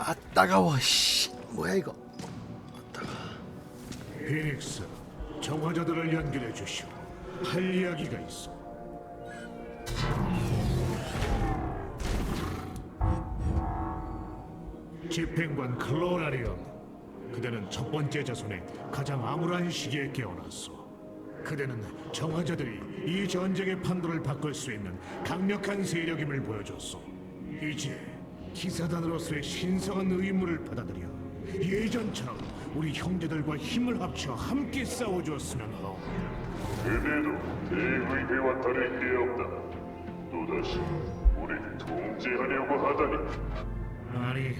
아 따가워. 씨, 뭐야 이거? 피닉스, 정화자들을 연결해 주시오. 할 이야기가 있어. 집행관 클로라리언, 그대는 첫 번째 자손의 가장 암울한 시기에 깨어났소. 그대는 정화자들이 이 전쟁의 판도를 바꿀 수 있는 강력한 세력임을 보여줬소. 이제 기사단으로서의 신성한 의무를 받아들여 예전처럼 우리 형제들과 힘을 합쳐 함께 싸워주었으면 하오. 그대도 대의회와 다를 게 없다. 또다시 우리를 통제하려고 하다니. 아니,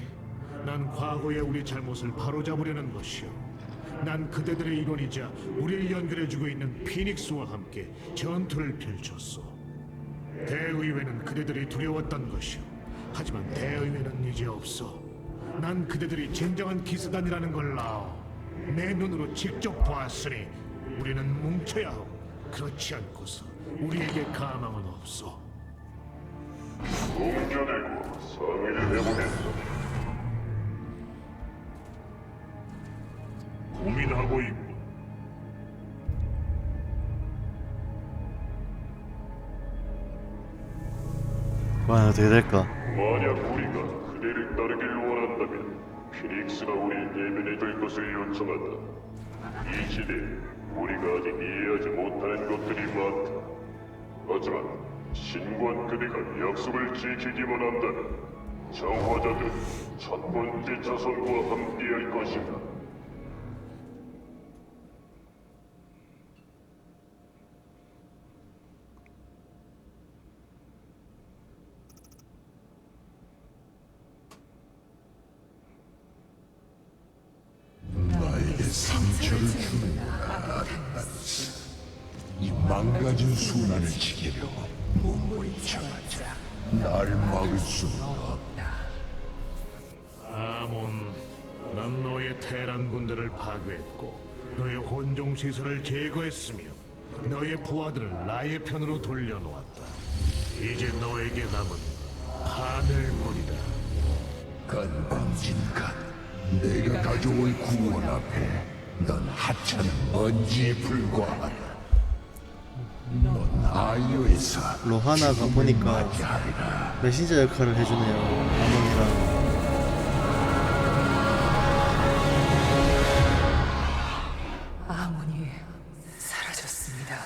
난 과거의 우리 잘못을 바로잡으려는 것이오. 난 그대들의 일원이자 우리를 연결해주고 있는 피닉스와 함께 전투를 펼쳤어. 대의회는 그대들이 두려웠던 것이오. 하지만 대의회는 이제 없어. 난 그대들이 진정한 기사단이라는 걸 아오. 내 눈으로 직접 보았으니 우리는 뭉쳐야 하고, 그렇지 않고서 우리에게 가망은 없어. 공전하고 상의를 해보겠소. 고민하고 있군. 와 어떻게 될까? 만약 우리가 그대를 따르길 원한다면 피닉스가 우리를 대변해 줄 것을 요청한다. 이 시대에 우리가 아직 이해하지 못하는 것들이 많다. 하지만 신관 그대가 약속을 지키기만 한다면 정화자들은 첫 번째 자손과 함께할 것이다. 나에게 상처를 주는구나. 이 망가진 순환을 지키려고 몸부림쳐봤자 날 막을 수는 없다. 아몬, 난 너의 테란 군대를 파괴했고 너의 혼종 시설을 제거했으며 너의 부하들을 나의 편으로 돌려놓았다. 이제 너에게 남은 하늘물이다. 건방진간, 내가 가져올 구원 앞에 넌 하찮은 먼지에 불과하다. 넌 아이오에서 로하나가 보니까 하리라. 메신저 역할을 해주네요. 아몬이랑. 아몬이 사라졌습니다.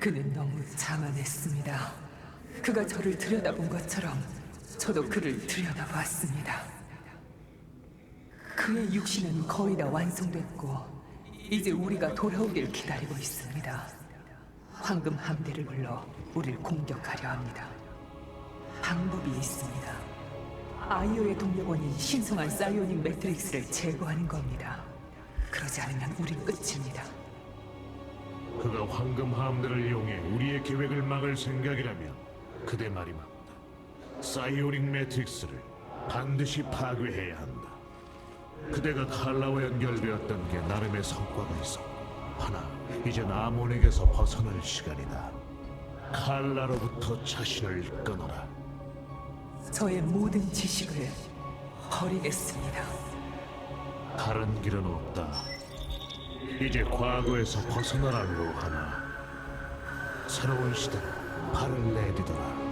그는 너무 자만했습니다. 그가 저를 들여다본 것처럼 저도 그를 들여다봤습니다. 그의 육신은 거의 다 완성됐고 이제 우리가 돌아오길 기다리고 있습니다. 황금 함대를 불러 우리를 공격하려 합니다. 방법이 있습니다. 아이오의 동력원인 신성한 사이오닉 매트릭스를 제거하는 겁니다. 그러지 않으면 우린 끝입니다. 그가 황금 함대를 이용해 우리의 계획을 막을 생각이라면 그대 말이 맞다. 사이오닉 매트릭스를 반드시 파괴해야 한다. 그대가 칼라와 연결되었던 게 나름의 성과가 있었고, 하나 이젠 아몬에게서 벗어날 시간이다. 칼라로부터 자신을 끊어라. 저의 모든 지식을 버리겠습니다. 다른 길은 없다. 이제 과거에서 벗어나라 로하나. 새로운 시대로 발을 내디뎌라.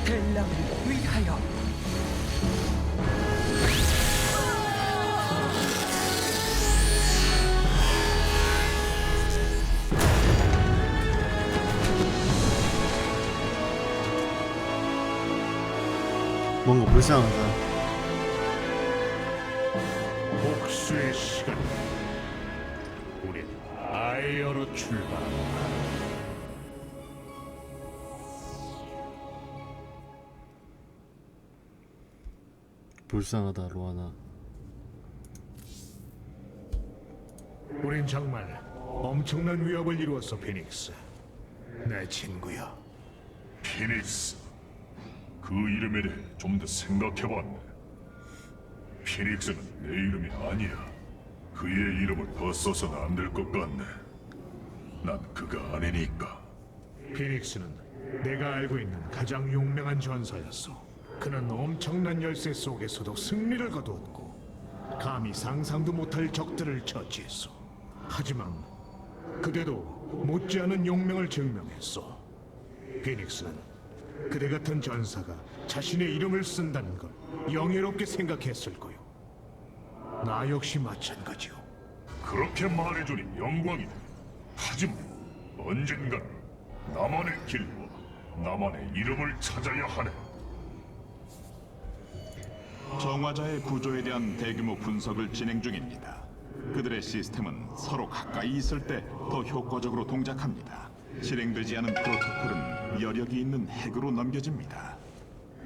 델람을 위하여. 뭔가 불쌍하다. 복수의 시간. 우린 아이어로 출발한다. 불쌍하다 로하나. 우린 정말 엄청난 위협을 이루었어, 피닉스. 내 친구야. 피닉스. 그 이름에 대해 좀 더 생각해봤네. 피닉스는 내 이름이 아니야. 그의 이름을 더 써서는 안 될 것 같네. 난 그가 아니니까. 피닉스는 내가 알고 있는 가장 용맹한 전사였어. 그는 엄청난 열세 속에서도 승리를 거두었고 감히 상상도 못할 적들을 처치했어. 하지만 그대도 못지않은 용맹을 증명했어. 피닉스는 그대 같은 전사가 자신의 이름을 쓴다는 걸 영예롭게 생각했을 거요. 나 역시 마찬가지요. 그렇게 말해주니 영광이다. 하지만 언젠간 나만의 길과 나만의 이름을 찾아야 하네. 정화자의 구조에 대한 대규모 분석을 진행 중입니다. 그들의 시스템은 서로 가까이 있을 때 더 효과적으로 동작합니다. 실행되지 않은 프로토콜은 여력이 있는 핵으로 넘겨집니다.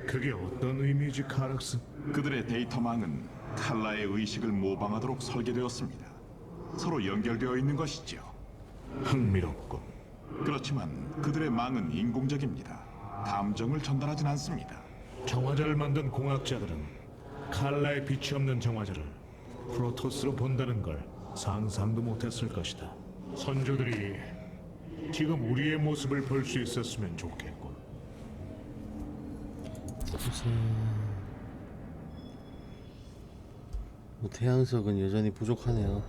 그게 어떤 의미지, 카락스? 그들의 데이터망은 칼라의 의식을 모방하도록 설계되었습니다. 서로 연결되어 있는 것이죠. 흥미롭군. 그렇지만 그들의 망은 인공적입니다. 감정을 전달하진 않습니다. 정화자를 만든 공학자들은 칼라의 빛이 없는 정화자를 프로토스로 본다는 걸 상상도 못했을 것이다. 선조들이 지금 우리의 모습을 볼 수 있었으면 좋겠군. 뭐 태양석은 여전히 부족하네요.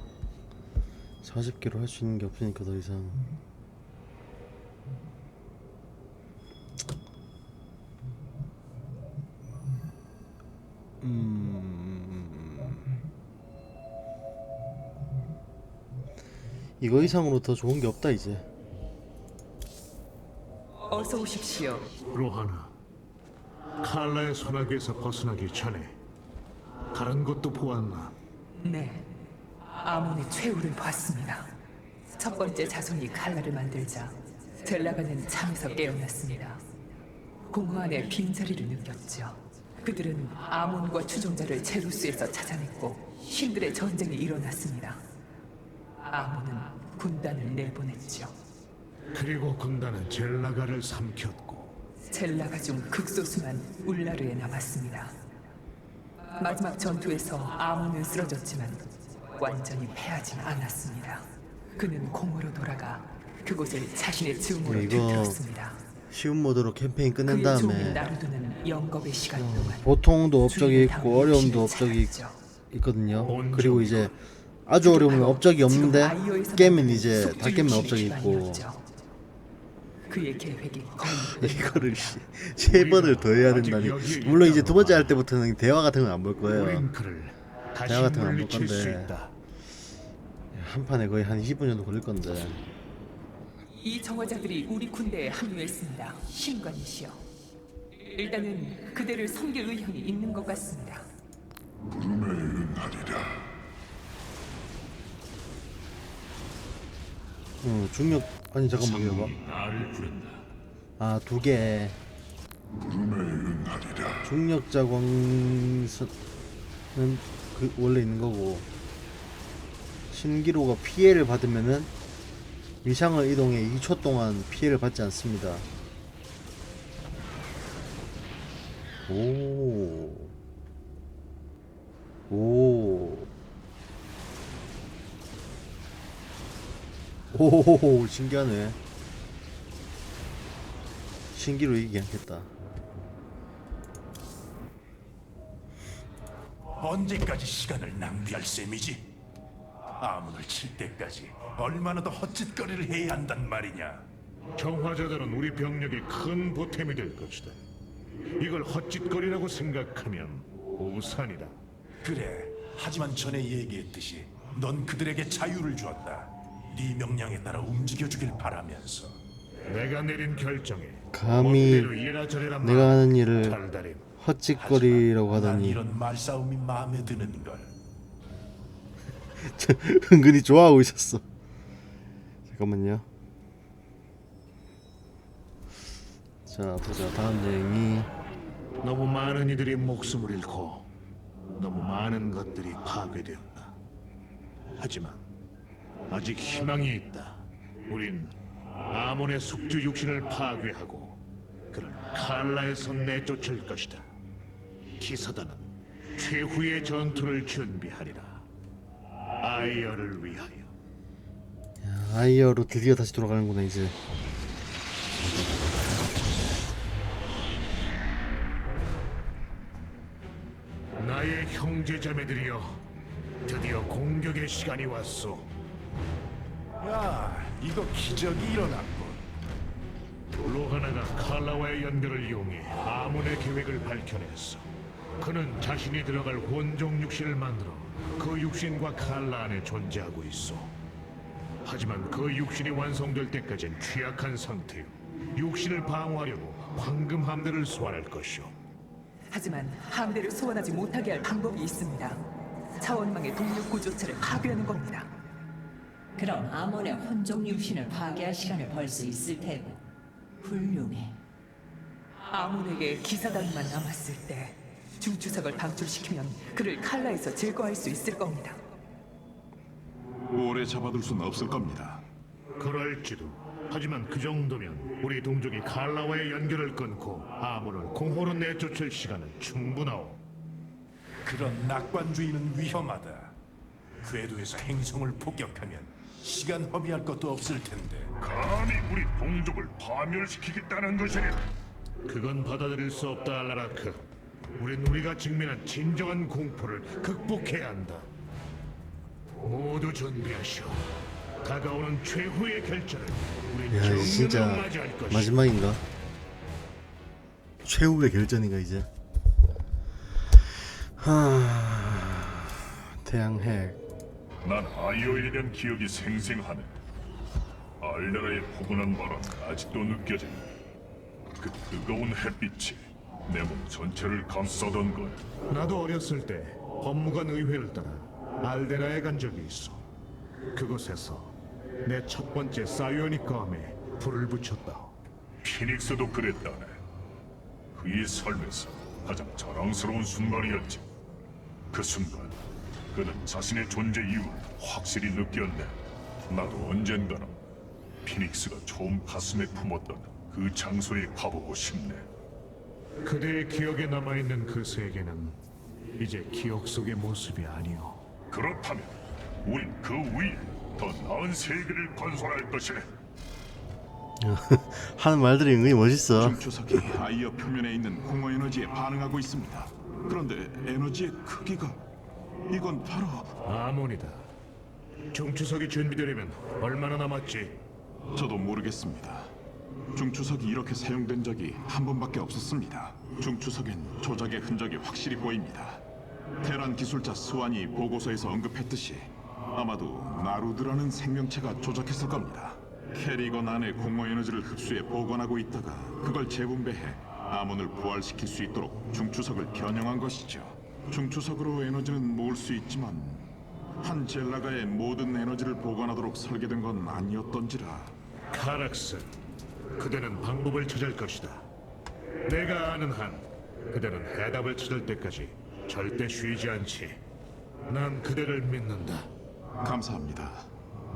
40개로 할 수 있는 게 없으니까 더 이상. 이거 이상으로 더 좋은 게 없다 이제. 어서 오십시오. 로하나, 칼라의 손아귀에서 벗어나기 전에 다른 것도 보았나? 네, 아몬의 최후를 봤습니다. 첫 번째 자손이 칼라를 만들자 젤라가는 잠에서 깨어났습니다. 공허 안에 빈자리를 느꼈죠. 그들은 아몬과 추종자를 제루스에서 찾아냈고 신들의 전쟁이 일어났습니다. 아몬은 군단을 내보냈죠. 그리고 군단은 젤라가를 삼켰고 젤라가 중 극소수만 울라르에 남았습니다. 마지막 전투에서 아몬은 쓰러졌지만 완전히 패하진 않았습니다. 그는 공으로 돌아가 그곳을 자신의 증오로 이거 들켰습니다. 쉬운 모드로 캠페인 끝낸 그의 종일 다음에 나르두는 영겁의 시간 동안 보통도 업적이 주인의 있고 다음 어려움도 육신을 업적이 찾았죠. 있거든요. 그리고 이제 아주 어려우면 업적이 없는데 깨면 이제 다 깨면 업적이 있고. 그의 계획이 거의 이거를 세 번을 더 해야 된다니. 물론 이제 두 번째 할 때부터는 대화 같은 건 안 볼 거예요. 우린 그를 다시 대화 같은 건 안 볼 물리칠 수 건데 있다. 한 판에 거의 한 20분 정도 걸릴 건데. 이 정화자들이 우리 군대에 합류했습니다. 신관이시여. 일단은 그대를 섬길 의향이 있는 것 같습니다. 부름에 응하리라. 중력 아니 잠깐만요. 나를 부른다. 아, 두 개. 부름에 응하리라. 중력 자광선은 그 원래 있는 거고, 신기로가 피해를 받으면은 위상을 이동해 2초 동안 피해를 받지 않습니다. 오. 오, 신기하네. 신기로 이기긴 하겠다. 언제까지 시간을 낭비할 셈이지? 아문을 칠 때까지 얼마나 더 헛짓거리를 해야 한단 말이냐? 정화자들은 우리 병력의 큰 보탬이 될 것이다. 이걸 헛짓거리라고 생각하면 오산이다. 그래, 하지만 전에 얘기했듯이 넌 그들에게 자유를 주었다. 네 명령에 따라 움직여주길 바라면서. 내가 내린 결정에 감히 멋대로 이래라 저래라 내가 하는 일을 달달임. 헛짓거리라고 난 하더니 이런 말싸움이 마음에 드는 걸. 은근히 좋아하고 있었어. 잠깐만요. 자, 보자. 다음 여행이 너무 많은 이들이 목숨을 잃고 너무 많은 것들이 파괴되었다. 하지만 아직 희망이 있다. 우린 아몬의 숙주 육신을 파괴하고 그를 칼라에서 내쫓을 것이다. 기사단은 최후의 전투를 준비하리라. 아이어를 위하여. 아이어로 드디어 다시 돌아가는구나 이제. 나의 형제자매들이여, 드디어 공격의 시간이 왔소. 야, 이거 기적이 일어났군. 로하나가 칼라와의 연결을 이용해 아몬의 계획을 밝혀냈어. 그는 자신이 들어갈 혼종 육신을 만들어 그 육신과 칼라 안에 존재하고 있어. 하지만 그 육신이 완성될 때까지는 취약한 상태요. 육신을 방어하려고 황금 함대를 소환할 것이오. 하지만 함대를 소환하지 못하게 할 방법이 있습니다. 차원망의 동력 구조체를 파괴하는 겁니다. 그럼 아몬의 혼종 육신을 파괴할 시간을 벌 수 있을 테고. 훌륭해. 아몬에게 기사단만 남았을 때 중추석을 방출시키면 그를 칼라에서 제거할 수 있을 겁니다. 오래 잡아둘 순 없을 겁니다. 그럴지도. 하지만 그 정도면 우리 동족이 칼라와의 연결을 끊고 아몬을 공허로 내쫓을 시간은 충분하오. 그런 낙관주의는 위험하다. 궤도에서 행성을 폭격하면 시간 허비할 것도 없을 텐데. 감히 우리 동족을 파멸시키겠다는 것이냐? 그건 받아들일 수 없다, 알라라크. 우리가 직면한 진정한 공포를 극복해야 한다. 모두 준비하시오. 다가오는 최후의 결전을 우리 야, 이제 진짜 정면으로 맞이할 것이오. 마지막인가? 최후의 결전인가 이제? 태양핵. 난 아이오에 대한 기억이 생생하네. 알레라의 포근한 바람 아직도 느껴진다. 그 뜨거운 햇빛이 내 몸 전체를 감싸던 것. 나도 어렸을 때 법무관 의회를 따라 알데라에 간 적이 있어. 그곳에서 내 첫 번째 사이오닉 검에 불을 붙였다. 피닉스도 그랬다네. 그의 삶에서 가장 자랑스러운 순간이었지. 그 순간 그는 자신의 존재 이유를 확실히 느꼈네. 나도 언젠가는 피닉스가 처음 가슴에 품었던 그 장소에 가보고 싶네. 그대의 기억에 남아있는 그 세계는 이제 기억 속의 모습이 아니오. 그렇다면 우린 그 위에 더 나은 세계를 건설할 것이네. 하는 말들이 은근히 멋있어. 중추석이 아이어 표면에 있는 공허 에너지에 반응하고 있습니다. 그런데 에너지의 크기가 이건 바로 아몬이다. 중추석이 준비되려면 얼마나 남았지? 저도 모르겠습니다. 중추석이 이렇게 사용된 적이 한 번밖에 없었습니다. 중추석엔 조작의 흔적이 확실히 보입니다. 테란 기술자 스완이 보고서에서 언급했듯이 아마도 나루드라는 생명체가 조작했을 겁니다. 캐리건 안에 공허 에너지를 흡수해 보관하고 있다가 그걸 재분배해 아몬을 부활시킬 수 있도록 중추석을 변형한 것이죠. 중추석으로 에너지는 모을 수 있지만 한 젤라가의 모든 에너지를 보관하도록 설계된 건 아니었던지라. 카락스, 그대는 방법을 찾을 것이다. 내가 아는 한 그대는 해답을 찾을 때까지 절대 쉬지 않지. 난 그대를 믿는다. 감사합니다.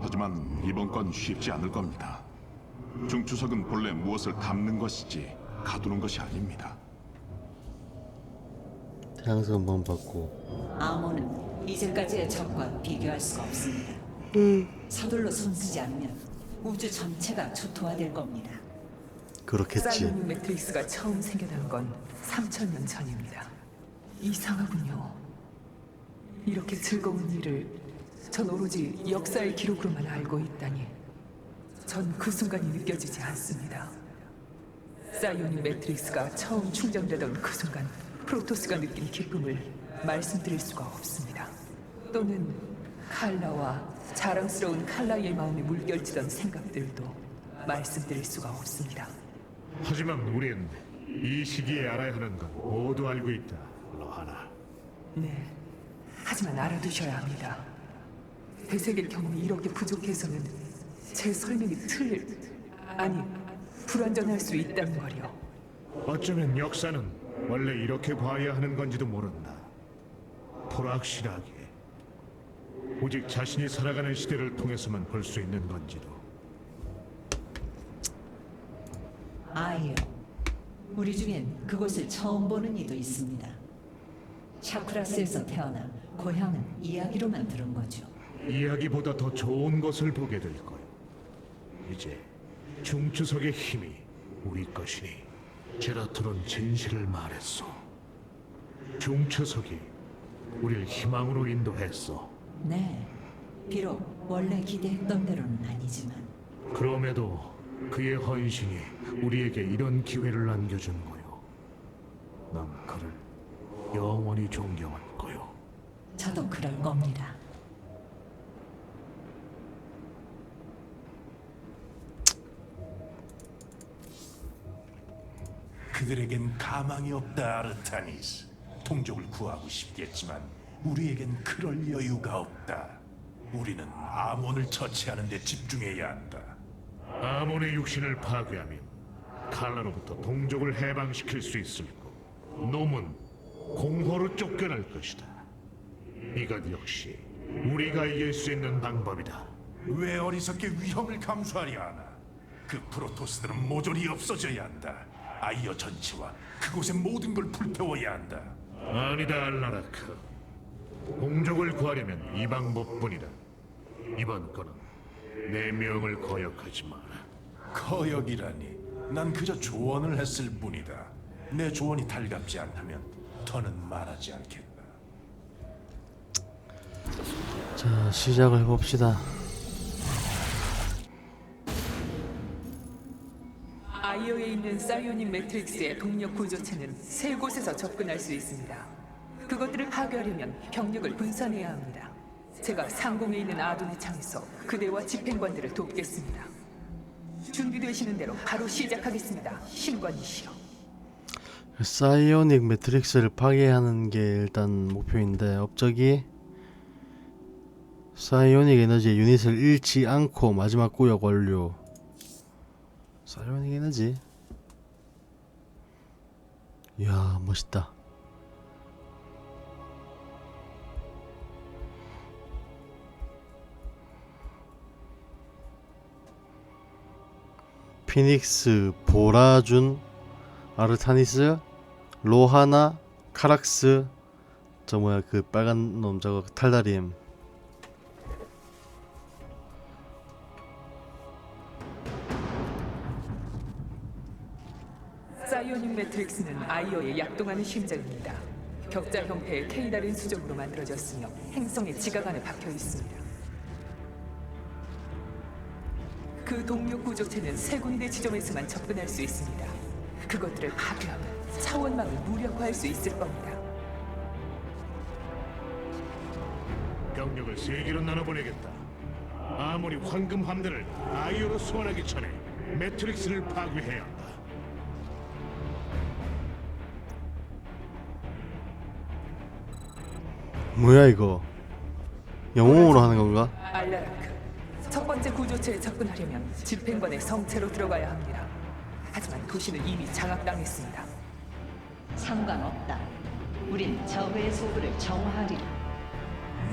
하지만 이번 건 쉽지 않을 겁니다. 중추석은 본래 무엇을 담는 것이지 가두는 것이 아닙니다. 태양성 한번 받고. 아몬은 이제까지의 적과 비교할 수가 없습니다. 서둘러 손쓰지 않으면 우주 전체가 초토화될 겁니다. 그렇겠지. 사이오닉 매트릭스가 처음 생겨난 건 3000년 전입니다. 이상하군요. 이렇게 즐거운 일을 전 오로지 역사의 기록으로만 알고 있다니 전 그 순간이 느껴지지 않습니다. 사이오닉 매트릭스가 처음 충전되던 그 순간 프로토스가 느낀 기쁨을 말씀드릴 수가 없습니다. 또는 칼라와 자랑스러운 칼라의 마음에 물결치던 생각들도 말씀드릴 수가 없습니다. 하지만 우린 이 시기에 알아야 하는 건 모두 알고 있다, 로하나. 네, 하지만 알아두셔야 합니다. 되새길 경험이 이렇게 부족해서는 제 설명이 아니 불완전할 수 있다는 말이요. 어쩌면 역사는 원래 이렇게 봐야 하는 건지도 모른다. 불확실하게. 오직 자신이 살아가는 시대를 통해서만 볼 수 있는 건지도. 아이요. 우리 중엔 그곳을 처음 보는 이도 있습니다. 샤크라스에서 태어나 고향은 이야기로만 들은 거죠. 이야기보다 더 좋은 것을 보게 될 거야. 이제 중추석의 힘이 우리 것이니 제라툴은 진실을 말했어. 중추석이 우리를 희망으로 인도했어. 네, 비록 원래 기대했던 대로는 아니지만 그럼에도 그의 헌신이 우리에게 이런 기회를 안겨준 거요. 난 그를 영원히 존경할 거요. 저도 그럴 겁니다. 그들에겐 가망이 없다, 아르타니스. 동족을 구하고 싶겠지만 우리에겐 그럴 여유가 없다. 우리는 아몬을 처치하는 데 집중해야 한다. 아몬의 육신을 파괴하면 칼라로부터 동족을 해방시킬 수 있을 거고 놈은 공허로 쫓겨날 것이다. 이것 역시 우리가 이길 수 있는 방법이다. 왜 어리석게 위험을 감수하려 하나? 그 프로토스들은 모조리 없어져야 한다. 아이어 전체와 그곳의 모든 걸 불태워야 한다. 아니다, 알라라크. 동족을 구하려면 이 방법뿐이다. 이번 건은 내 명을 거역하지 마라. 거역이라니. 난 그저 조언을 했을 뿐이다. 내 조언이 달갑지 않다면 더는 말하지 않겠다. 자, 시작을 해봅시다. 아이오에 있는 사이오닉 매트릭스의 동력 구조체는 세 곳에서 접근할 수 있습니다. 그것들을 파괴하려면 병력을 분산해야 합니다. 제가 상공에 있는 아둔의 창에서 그대와 집행관들을 돕겠습니다. 준비되시는 대로 바로 시작하겠습니다. 신관이시여. 사이오닉 매트릭스를 파괴하는 게 일단 목표인데, 업적이 사이오닉 에너지의 유닛을 잃지 않고 마지막 구역 완료. 사이오닉 에너지. 이야, 멋있다. 피닉스, 보라준, 아르타니스, 로하나, 카락스, 저 뭐야 그 빨간 놈 저거 탈다림. 사이오닉 매트릭스는 아이오의 약동하는 심장입니다. 격자 형태의 K달인 수정으로 만들어졌으며 행성의 지각 안에 박혀 있습니다. 그 동력 구조체는 세 군데 지점에서만 접근할 수 있습니다. 그것들을 파괴하면 차원망을 무력화할 수 있을 겁니다. 병력을 세 개로 나눠보내겠다. 아무리 황금 함대를 아이오로 소환하기 전에 매트릭스를 파괴해야 한다. 뭐야 이거? 영웅으로 하는 건가? 알라라크, 첫 번째 구조체에 접근하려면 집행관의 성체로 들어가야 합니다. 하지만 도시는 이미 장악당했습니다. 상관없다. 우린 적의 소굴을 정화하리라.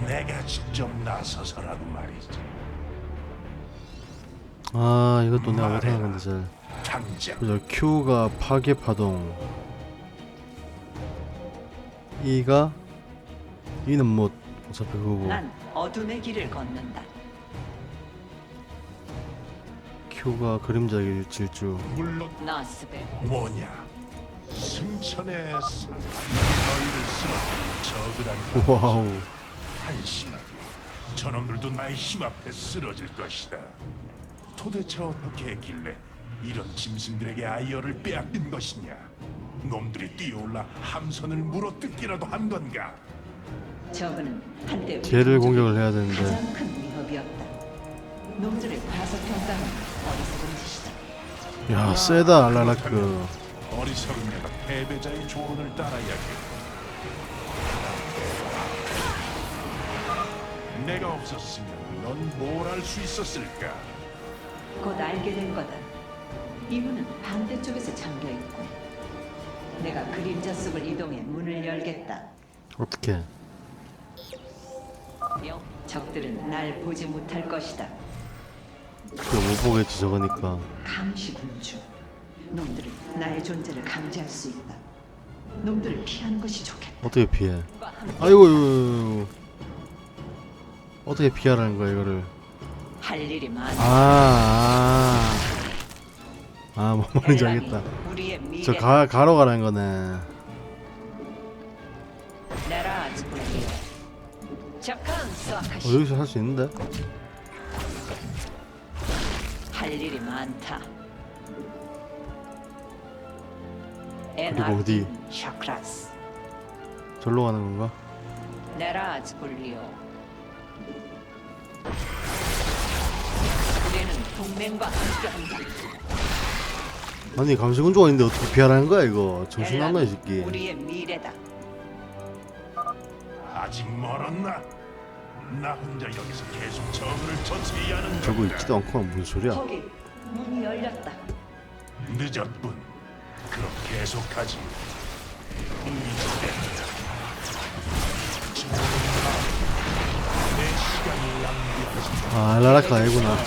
내가 직접 나서서라도 말이지. 아, 이것도 내가 못하는 건데 잘. 당장 그죠? Q가 파괴 파동. E가 E는 뭐 어차피 그거고. 난 어둠의 길을 걷는다. Q가 그림자 질주. 물론 나스베. 뭐냐? 승천의 산. 너희를 쓰러뜨린 적이란 와우. 한심하게 저놈들도 나의 힘 앞에 쓰러질 것이다. 도대체 어떻게 했길래 이런 짐승들에게 아이어를 빼앗긴 것이냐? 놈들이 뛰어올라 함선을 물어뜯기라도 한 건가? 저그는 한때 걔를 공격을 해야 되는데. 가장 큰 위협이었다. 놈들을 과소평가는 어리석은 짓이다. 야, 세다 알라라크. 어리석은 내가 패배자의 조언을 따라야겠다. 내가 없었으면 넌 뭘 할 수 있었을까? 곧 알게 된 거다. 이 문은 반대쪽에서 잠겨 있고, 내가 그림자 속을 이동해 문을 열겠다. 어떻게? 적들은 날 보지 못할 것이다. 그거 못 보겠지 저거니까. 감시 군주. 놈들은 나의 존재를 감지할 수 있다. 놈들을 피하는 것이 좋겠다. 어떻게 피해? 아이고. 어떻게 피하라는 거야 이거를? 할 일이 많아. 뭔 말인지 알겠다. 우리의 저 미래. 가로 가라는 거네. 내라 아즈볼리오. 잠깐 수학하시. 여기서 할 수 있는데? 할 일이 많다. 그리고 어디? 샤크라스. 절로 가는 건가? 네라즈 굴리오. 우리는 동맹과 함께한다. 아니 감시군주가 있는데 어떻게 피하라는 거야 이거. 정신 나나 이 벨라는 새끼. 우리의 미래다. 아직 멀었나? 나 혼자 여기서 계속 저그를 처치해야 하는 저거 건가? 있지도 않고 무슨 소리야. 거기 문이 열렸다. 늦었군. 그럼 계속하지. 이제부터 내 시간을 낭비하지 마. 아 라라카 아니구나.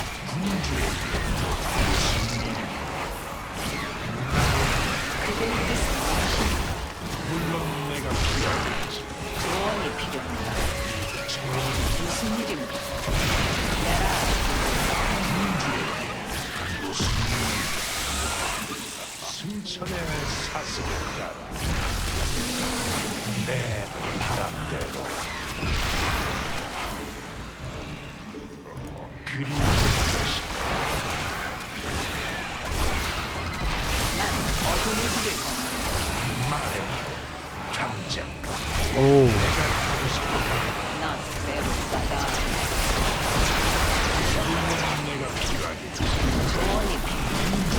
물론 내가 필요하겠지. 조언이 필요합니다. 무슨 일입니까? 승천의 사슬을 따라 내 바람대로 그리운 것이 어둠의 길을 걷는 말해 당장 오. 난 세부사다. 내가 필요하겠지. 조언이 필요합니다.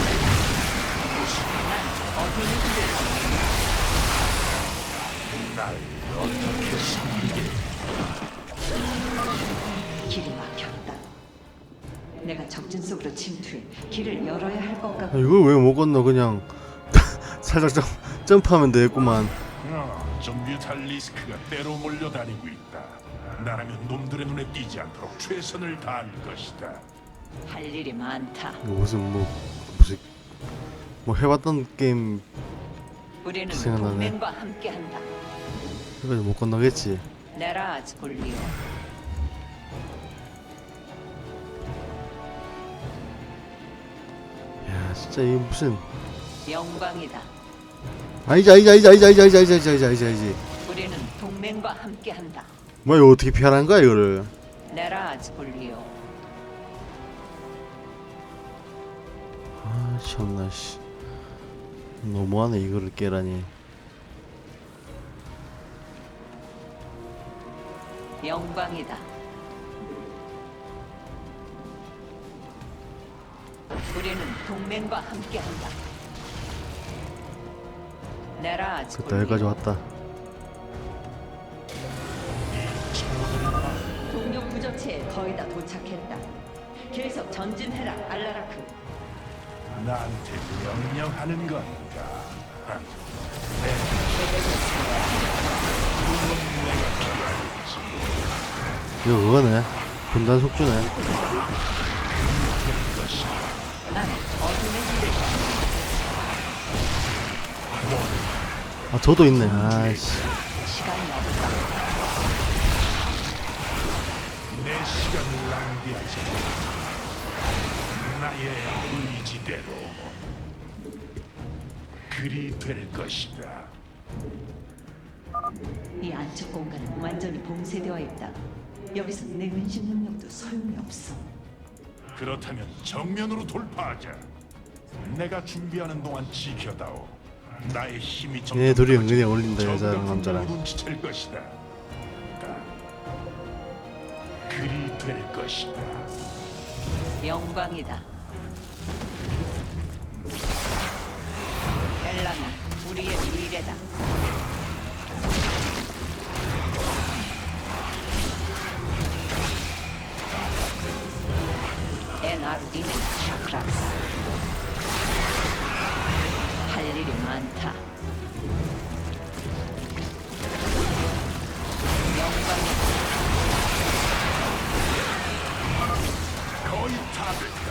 난 어둠의 길을 걷는 날 어떻게 섬기게 길이 막혔다. 내가 적진 속으로 침투해 길을 열어야 할 것 아, 같고 이걸 왜 못 건너 그냥 살짝 점프하면 되겠구만. 좀 뮤탈 리스크가 때로 몰려다니고 있다. 나라면 놈들의 눈에 띄지 않도록 최선을 다할 것이다. 할 일이 많다. 이거 무슨 뭐 해봤던 게임 우리는 생각나네. 동맹과 함께한다. 해가지고 못 건너겠지. 네라즈 굴리오. 야 진짜 이게 무슨 영광이다. 아니지. 우리는 동맹과 함께한다. 뭐야 이거 어떻게 피하라는 거야 이거를. 네라즈 굴리오. 아 참나 씨. 너무하네 이거를 깨라니. 영광이다. 우리는 동맹과 함께한다. 네라즈 그때 여기까지 왔다. 동력 부적체에 거의 다 도착했다. 계속 전진해라, 알라라크. 나한테 명령하는 건가? 이거 그거네. 분단 속주네. 난 어둠의 길을 아 저도 있네. 아이씨. 시간이 없다. 내 시간을 낭비하지 마. 나의 의지대로 그리 될 것이다. 이 안쪽 공간은 완전히 봉쇄되어 있다. 여기서 내 은신 능력도 소용이 없어. 그렇다면 정면으로 돌파하자. 내가 준비하는 동안 지켜다오. 나의 힘이 얘 둘이 은근히 어울린다, 여자랑 남자랑. 눈치챌 것이다. 그리 될 것이다. 영광이다. 벨라는 우리의 미래다. 엔아르디는 샤크라스. 할 일이 많다. 영광이다. 거의 다 됐다.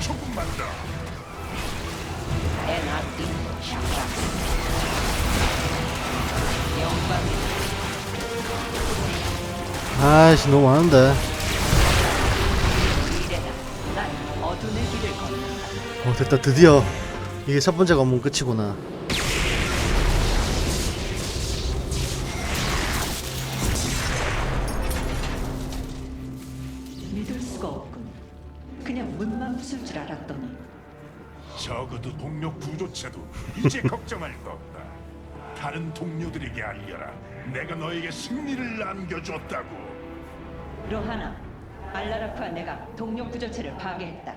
조금만 더. 엔아르디는 샤크라스. 영광이다. 아이씨 너무 많은데. 미래다. 난 어둠의 길을 걷는다. 됐다 드디어. 이게 첫 번째 관문 끝이구나. 저그도 동료 구조체도 이제 걱정할 거 없다. 다른 동료들에게 알려라. 내가 너에게 승리를 안겨줬다고. 로하나, 알라라프와 내가 동료 구조체를 파괴했다.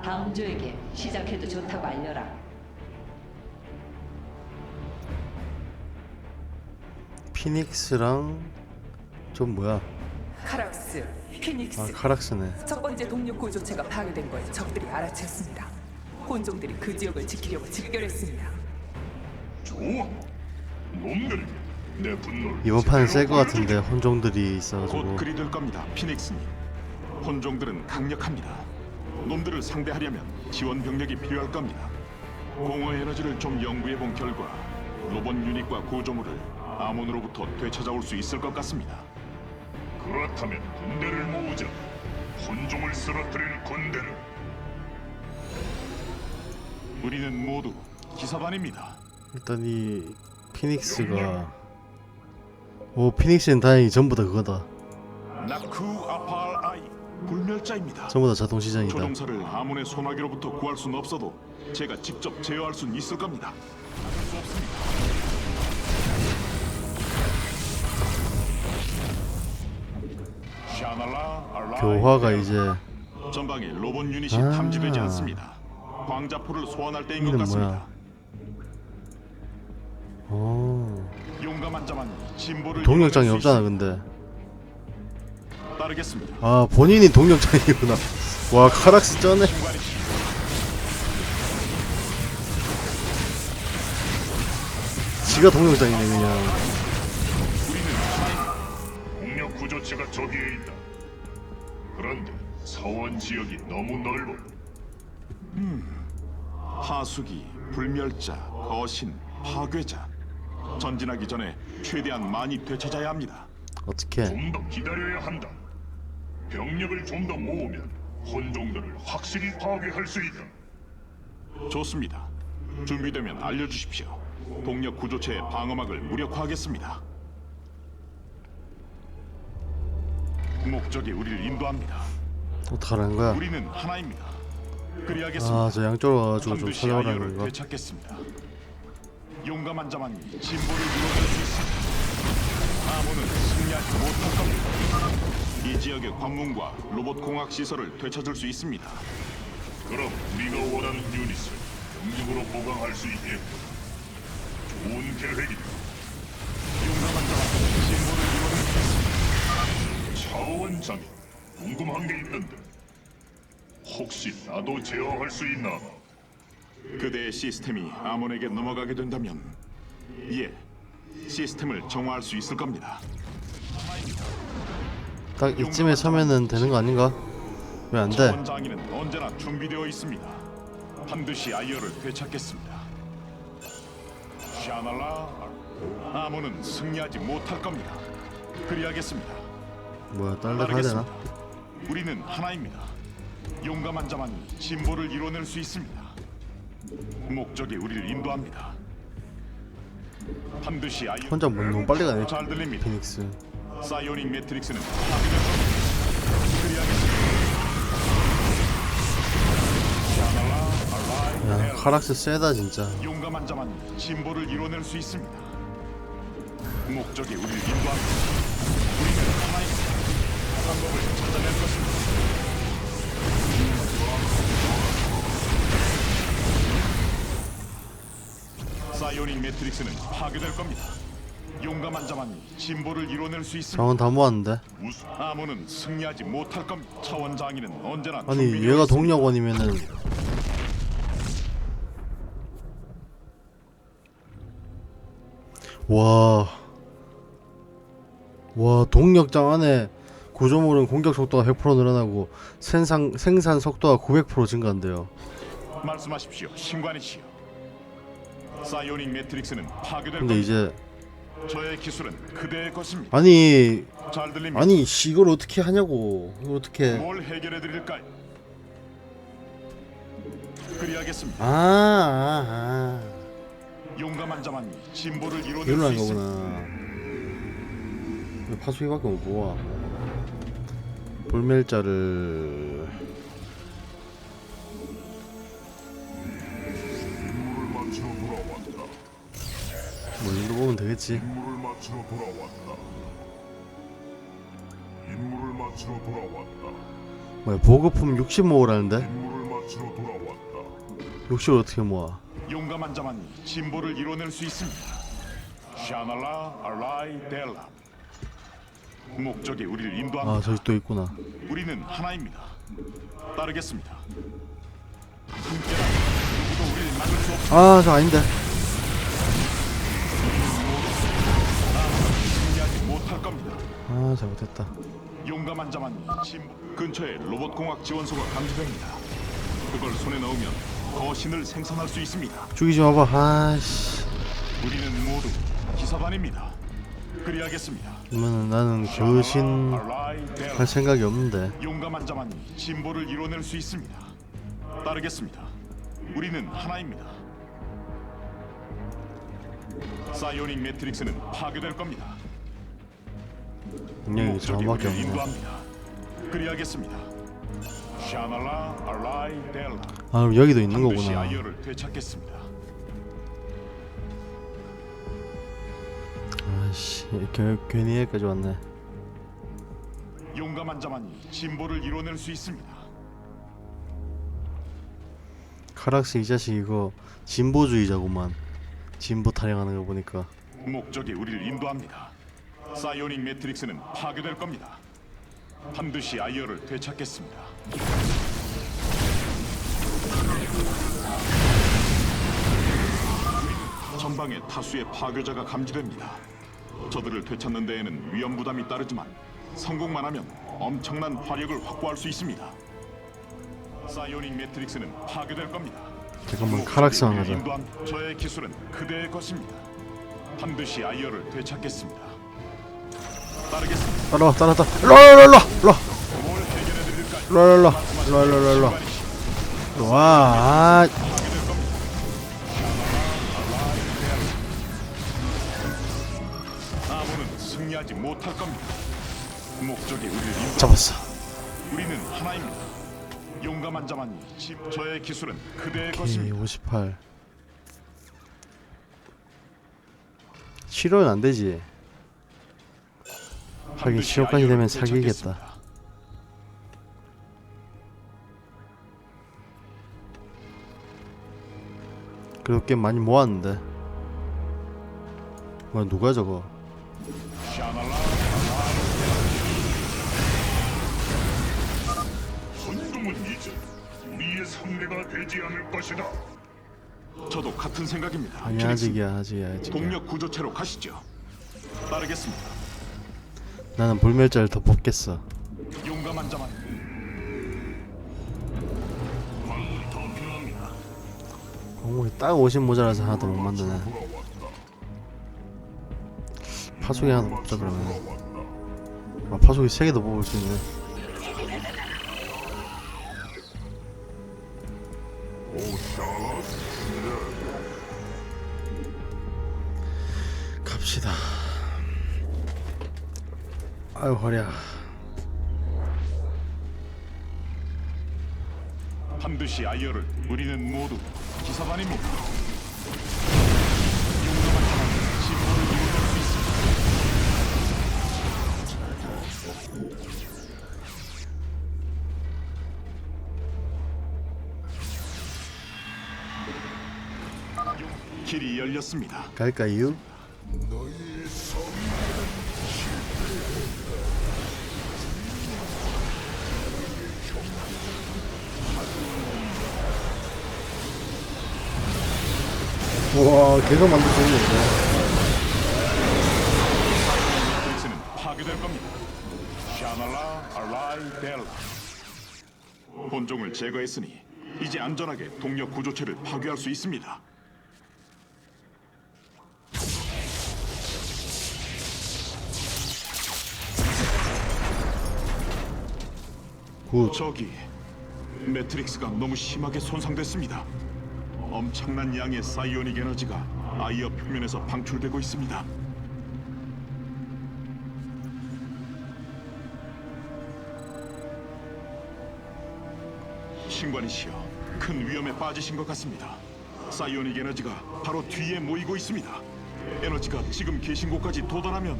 다음 조에게 시작해도 좋다고 알려라. 피닉스랑 좀 뭐야? 카락스, 피닉스. 아 카락스네. 첫 번째 동력 구조체가 파괴된 걸 적들이 알아챘습니다. 혼종들이 그 지역을 지키려고 집결했습니다. 좋아. 놈들 내 분노를 이번 판은 제대로 셀 것 같은데 보여주지. 혼종들이 곧 있어가지고. 그리 될 겁니다, 피닉스님. 혼종들은 강력합니다. 놈들을 상대하려면 지원 병력이 필요할 겁니다. 공허 에너지를 좀 연구해 본 결과 로봇 유닛과 구조물을 아몬으로부터 되찾아올 수 있을 것 같습니다. 그렇다면 군대를 모으자. 혼종을 쓰러뜨릴 군대를. 우리는 모두 기사반입니다. 일단 이 피닉스가 피닉스는 다행히 전부 다 그거다. 나쿠 아팔 아이 불멸자입니다. 전부 다 자동 시전이다. 조종사를 아몬의 소나기로부터 구할 수는 없어도 제가 직접 제어할 수는 있을 겁니다. 막을 수 없습니다. 샤날라 알라이 교화가 이제 전방에 로봇 유닛이 아. 탐지되지 않습니다. 광자포를 소환할 때인 것 이름 같습니다. 뭐야? 용감한 자만 진보를 동력장이 이뤄낼 수 없잖아 있습니다. 근데. 따르겠습니다. 아 본인이 동력장이구나. 와 카락스 쩌네. 신관이시. 지가 동력장이네 그냥. 공력 구조체가 저기에 있다. 그런데 사원 지역이 너무 넓어. 하수기, 불멸자, 거신, 파괴자. 전진하기 전에 최대한 많이 되찾아야 합니다. 어떻게? 좀 더 기다려야 한다. 병력을 좀 더 모으면 혼종들을 확실히 파괴할 수 있다. 좋습니다. 준비되면 알려주십시오. 동력 구조체의 방어막을 무력화하겠습니다. 목적이 우리를 인도합니다. 어떡하라는 거야? 우리는 하나입니다. 그리하겠습니다. 아 저 양쪽으로 와가지고 좀 반드시 찾아오라는 아이어를 건가? 되찾겠습니다. 용감한 자만이 진보를 이루어낼 수 있습니다. 아몬은 승리하지 못할 겁니다. 이 지역의 관문과 로봇 공학 시설을 되찾을 수 있습니다. 그럼 우리가 원하는 유닛을 병력으로 보강할 수 있게. 좋은 계획이다. 용감한 자만이 진보를 이루어낼 수 있습니다. 차원장이 궁금한 게 있는데 혹시 나도 제어할 수 있나? 그대의 시스템이 아몬에게 넘어가게 된다면 예, 시스템을 정화할 수 있을 겁니다. 딱 이쯤에 서면은 되는 거 아닌가? 왜 안 돼? 차원 장인은 언제나 준비되어 있습니다. 반드시 아이어를 되찾겠습니다. 샤날라 아몬은 승리하지 못할 겁니다. 그리하겠습니다. 뭐야 딸려 가야 되나? 우리는 하나입니다. 용감한 자만이 진보를 이뤄낼 수 있습니다. 목적이 우리를 인도합니다. 반드시 아이어 혼자 뭐 너무 빨리 가네. 잘 들립니다. 피닉스. 사이오닉 매트릭스는 파괴될 겁니다. 그리하겠습니다. 샤날라 알라이 야 카락스 세다 진짜. 용감한 자만 진보를 이뤄낼 수 있습니다. 목적이 우리를 인도합니다. 우리는 하나입니다. 방법을 찾아낼 것입니다. 사이오닉 매트릭스는 파괴될 겁니다. 용감한 자만이 진보를 이뤄낼 수 있습니다. 자원 다 모았는데. 아몬은 승리하지 못할 겁니다. 차원 장인은 언제나 아니 준비되어 얘가 있습니다. 동력원이면은 와 동력장 안에 구조물은 공격 속도가 100% 늘어나고 생산 속도가 900% 증가한대요. 말씀하십시오, 신관이시여. 사이오닉 매트릭스는 파괴될 근데 겁니다. 이제 저의 기술은 그대의 것입니다. 아니 잘 들립니다. 이걸 어떻게 하냐고. 이걸 어떻게 뭘 해결해 드릴까요? 그리하겠습니다. 용감한 자만이 진보를 이뤄낼 이걸로 수 한 있습니다. 거구나. 왜 파수기밖에 못 모아. 불멸자를 뭐 이 정도 보면 되겠지. 임무를 마치러 돌아왔다. 임무를 마치러 돌아왔다. 뭐야 보급품 60 모으라는데? 임무를 마치러 돌아왔다. 60을 어떻게 모아? 용감한 자만이 진보를 이뤄낼 수 있습니다. 샤날라 알라이 델라. 목적이 우리를 인도합니다. 아 저기 또 있구나. 우리는 하나입니다. 따르겠습니다. 함께라. 누구도 우리를 막을 수 없습니다. 아 저 아닌데. 승리하지 못할 겁니다. 아 잘못했다. 용감한 자만이 진보. 근처에 로봇 공학 지원소가 감지됩니다. 그걸 손에 넣으면 거신을 생산할 수 있습니다. 죽이지 마봐. 아씨. 우리는 모두 기사단입니다. 그리하겠습니다. 그러면 나는 거신 할 생각이 없는데. 용감한 자만이 진보를 이뤄낼 수 있습니다. 따르겠습니다. 우리는 하나입니다. 사이오닉 매트릭스는 파괴될 겁니다. 능력이 목적이 저밖에 우리를 없네. 인도합니다. 그리하겠습니다. 샤날라 알라이 델라. 아 그럼 여기도 있는 반드시 거구나. 아이어를 되찾겠습니다. 아씨 괜히 여기까지 왔네. 용감한 자만이 진보를 이뤄낼 수 있습니다. 카락스 이 자식 이거 진보주의자구만. 진보 타령하는 거 보니까. 목적이 우리를 인도합니다. 사이오닉 매트릭스는 파괴될 겁니다. 반드시 아이어를 되찾겠습니다. 전방에 다수의 파괴자가 감지됩니다. 저들을 되찾는 데에는 위험 부담이 따르지만 성공만 하면 엄청난 화력을 확보할 수 있습니다. 사이오닉 매트릭스는 파괴될 겁니다. 잠깐만 카락스만 가자. 인도한 저의 기술은 그대의 것입니다. 반드시 아이어를 되찾겠습니다. 따르겠습니다. 따라와 따라와 일로와 뭘 해결해 드릴까요? 일로와 와. 아무는 승리하지 못할 겁니다. 목적이 우리를 인도. 잡았어. 우리는 하나입니다. 용감한 자만이 저의 기술은 그대의 오케이 것입니다. 58. 치료는 안 되지. 하긴 반드시 치료까지 아이어를 되면 되찾겠습니다. 사기겠다. 그래도 꽤 많이 모았는데. 뭐야 누가 저거? 샤날라 혼종은 이제 우리의 상대가 되지 않을 것이다. 저도 같은 생각입니다. 아니 아직이야. 동력 구조체로 가시죠. 따르겠습니다. 나는 불멸자를 더 뽑겠어. 용감한 자만 더 필요합니다. 공물이 딱 50 모자라서 하나도 못 만드네. 파수기 하나 뽑자 그러면. 아 파수기 3개도 뽑을 수 있네. 갑시다. 아유 허리야. 반드시 아이어를. 우리는 모두 기사단입니다. 용감한 자만 진보를 이루어낼 수 있습니다. 길이 열렸습니다. 갈까요? 우와 계속 만들 수 있는데. 매트릭스는 파괴될 겁니다. 샤날라 알라이 델라. 본종을 제거했으니 이제 안전하게 동력 구조체를 파괴할 수 있습니다. 굿. 저기 매트릭스가 너무 심하게 손상됐습니다. 엄청난 양의 사이오닉 에너지가 아이어 표면에서 방출되고 있습니다. 신관이시여, 큰 위험에 빠지신 것 같습니다. 사이오닉 에너지가 바로 뒤에 모이고 있습니다. 에너지가 지금 계신 곳까지 도달하면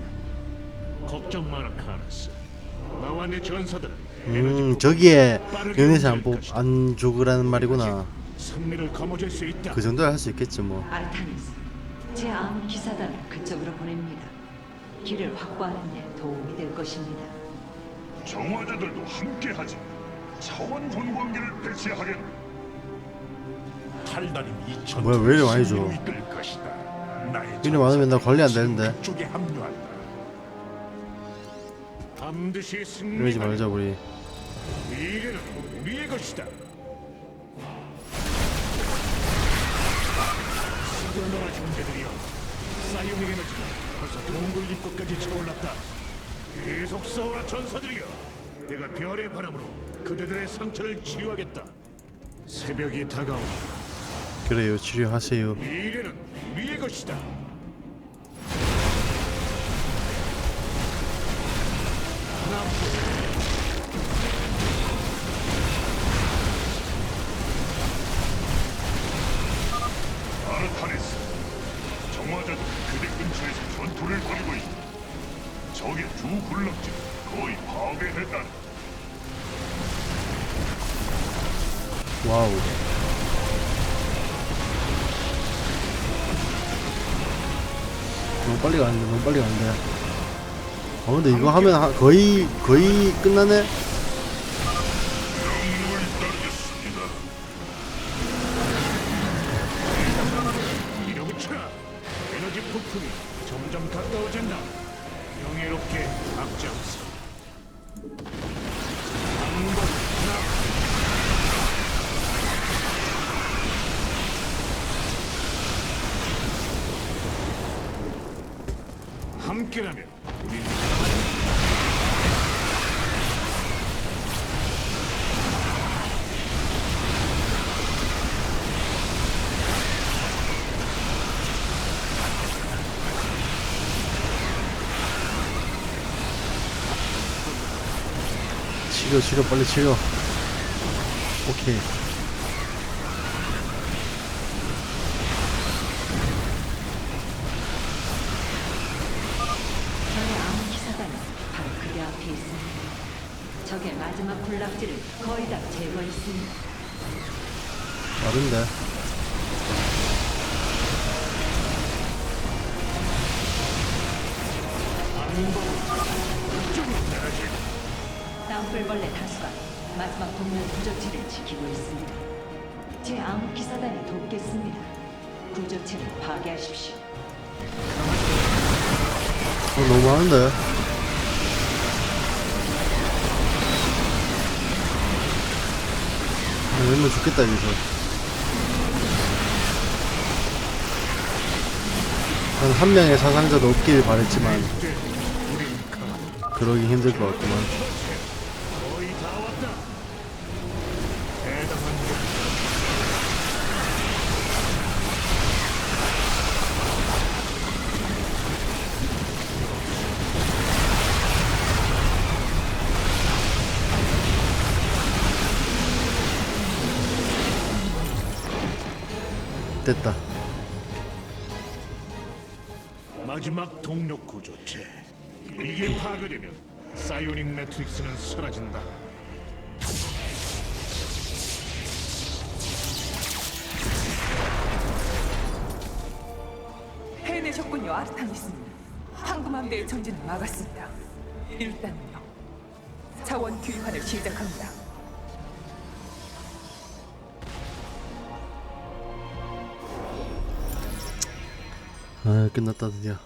걱정 마라, 카라스. 나와 내 전사들은 저기에 유닛을 안 죽으라는 말이구나. 승리를 거머쥘 수 있다. 그 정도야 할 수 있겠지 뭐. 아르타니스, 제 암 기사단을 그쪽으로 보냅니다. 길을 확보하는 데 도움이 될 것입니다. 정화자들도 함께하지. 차원 분광기를 배치하겠다. 탈다림 2천. 뭐야, 왜 이리 많이 줘? 이끌 것이다. 나의 이리 많으면 나 관리 안 지금 되는데. 그쪽에 합류한다. 반드시 이러지 승리. 말자 우리. 미래는 우리의 것이다. 시겨너라 형제들이여. 사이오닉 에너지가 벌써 동굴 입구까지 차올랐다. 계속 싸워라 전사들이여. 내가 별의 바람으로 그대들의 상처를 치유하겠다. 새벽이 다가오니 그래요, 치료하세요. 미래는 우리의 것이다. 아르타니스, 정화자들 그대 근처에서 전투를 벌이고 있다. 적의 주 군락지를 거의 파괴했다. 와우. 너무 빨리 가는데, 너무 빨리 가는데. 근데 이거 하면 거의 끝나네. 명령을 따르겠습니다. 밀어붙여라. 에너지 폭풍이 점점 가까워진다. 명예롭게 앞장서. 방법 하나. 함께라면 우리는 치료 빨리 치료. 오케이. 저의 암 기사단은 바로 그대 앞에 있습니다. 적의 마지막 군락지를 거의 다 제거했습니다. 빠른데. 땅굴벌레 다수가 마지막 동맹 구조체를 지키고 있습니다. 제 암 기사단이 돕겠습니다. 구조체를 파괴하십시오. 너무 많은데. 왼면 죽겠다 여기서. 한 명의 사상자도 없길 바랬지만 그러기 힘들 것 같구만. 거의 다 왔다. 대담한 것. 됐다. 마지막 동력 구조체. 이게 파괴되면 사이오닉 매트릭스는 사라진다. 해내셨군요, 아르타니스님. 황금함대의 전진을 막았습니다. 일단은요. 자원 귀환을 시작합니다. 아, 끝났다 드디어.